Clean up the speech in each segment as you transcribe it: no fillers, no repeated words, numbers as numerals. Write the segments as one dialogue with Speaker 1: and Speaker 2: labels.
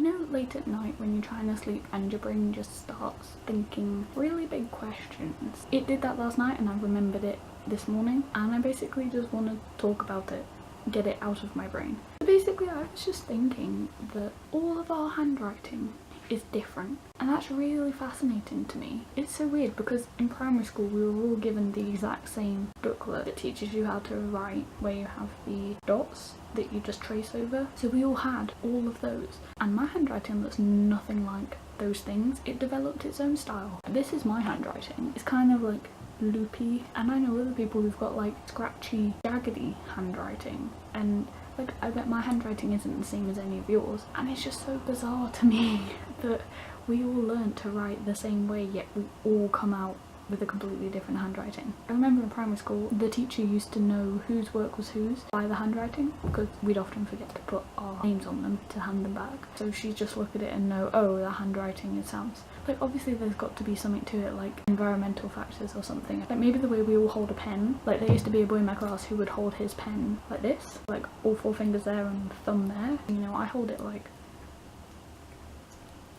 Speaker 1: know late at night when you're trying to sleep and your brain just starts thinking really big questions? It did that last night and I remembered it this morning, and I basically just want to talk about it, get it out of my brain. So basically I was just thinking that all of our handwriting is different, and that's really fascinating to me. It's so weird because in primary school we were all given the exact same booklet that teaches you how to write, where you have the dots that you just trace over. So we all had all of those, and my handwriting looks nothing like those things. It developed its own style. This is my handwriting. It's kind of like loopy, and I know other people who've got like scratchy, jaggedy handwriting, and like I bet my handwriting isn't the same as any of yours, and it's just so bizarre to me that we all learn to write the same way, yet we all come out with a completely different handwriting. I remember in primary school the teacher used to know whose work was whose by the handwriting, because we'd often forget to put our names on them to hand them back. So she'd just look at it and know, oh, the handwriting, it sounds like, obviously there's got to be something to it, like environmental factors or something. Like maybe the way we all hold a pen. Like there used to be a boy in my class who would hold his pen like this, like all 4 fingers there and thumb there. You know, I hold it like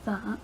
Speaker 1: that,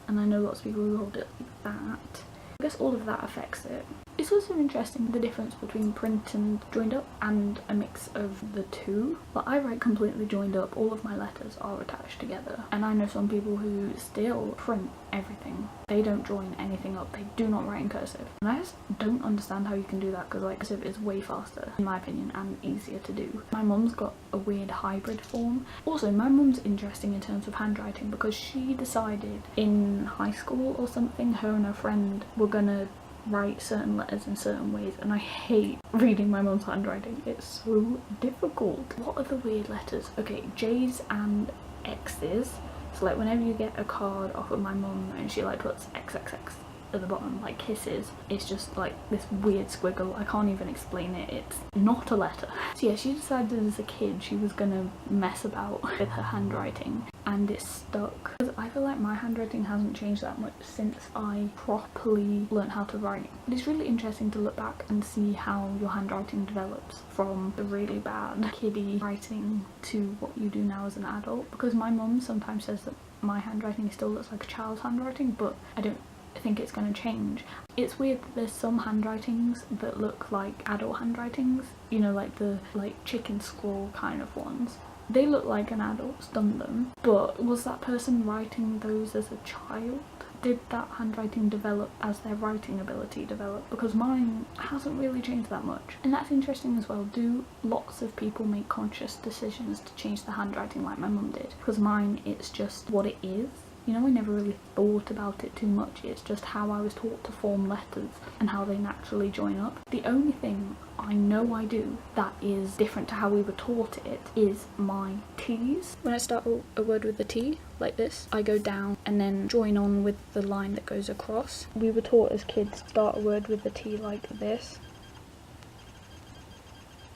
Speaker 1: and I know lots of people who hold it like that. I guess all of that affects it. It's also interesting the difference between print and joined up and a mix of the two. But I write completely joined up, all of my letters are attached together. And I know some people who still print everything. They don't join anything up, they do not write in cursive. And I just don't understand how you can do that, because like cursive is way faster in my opinion and easier to do. My mum's got a weird hybrid form. Also my mum's interesting in terms of handwriting, because she decided in high school or something her and her friend were gonna write certain letters in certain ways, and I hate reading my mum's handwriting. It's so difficult. What are the weird letters? Okay, J's and X's. So like whenever you get a card off of my mum and she like puts XXX at the bottom, like kisses, it's just like this weird squiggle. I can't even explain it. It's not a letter. So yeah, she decided as a kid she was gonna mess about with her handwriting, and it stuck. Because I feel like my handwriting hasn't changed that much since I properly learned how to write. But it's really interesting to look back and see how your handwriting develops from the really bad kiddie writing to what you do now as an adult. Because my mum sometimes says that my handwriting still looks like a child's handwriting, but I don't think it's going to change. It's weird that there's some handwritings that look like adult handwritings, you know, like the chicken scrawl kind of ones. They look like an adult's done them, but was that person writing those as a child? Did that handwriting develop as their writing ability developed? Because mine hasn't really changed that much. And that's interesting as well. Do lots of people make conscious decisions to change the handwriting like my mum did? Because mine, it's just what it is. You know, I never really thought about it too much. It's just how I was taught to form letters and how they naturally join up. The only thing I know I do that is different to how we were taught it is my T's. When I start a word with a T, like this, I go down and then join on with the line that goes across. We were taught as kids to start a word with a T like this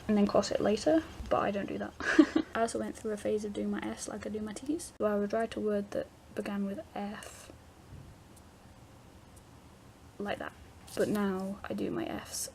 Speaker 1: and then cross it later, but I don't do that. I also went through a phase of doing my S like I do my T's. So I would write a word that began with F like that, but now I do my F's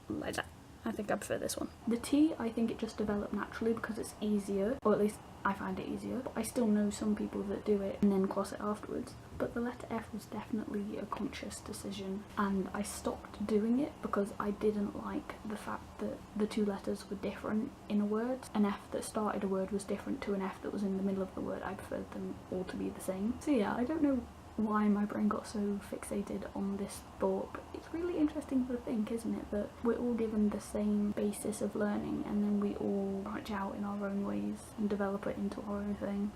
Speaker 1: like that. I think I prefer this one. The T, I think it just developed naturally because it's easier, or at least I find it easier. But I still know some people that do it and then cross it afterwards. But the letter F was definitely a conscious decision, and I stopped doing it because I didn't like the fact that the two letters were different in a word. An F that started a word was different to an F that was in the middle of the word. I preferred them all to be the same. So yeah, I don't know why my brain got so fixated on this thought, but it's really interesting to think, isn't it, that we're all given the same basis of learning and then we all branch out in our own ways and develop it into our own thing.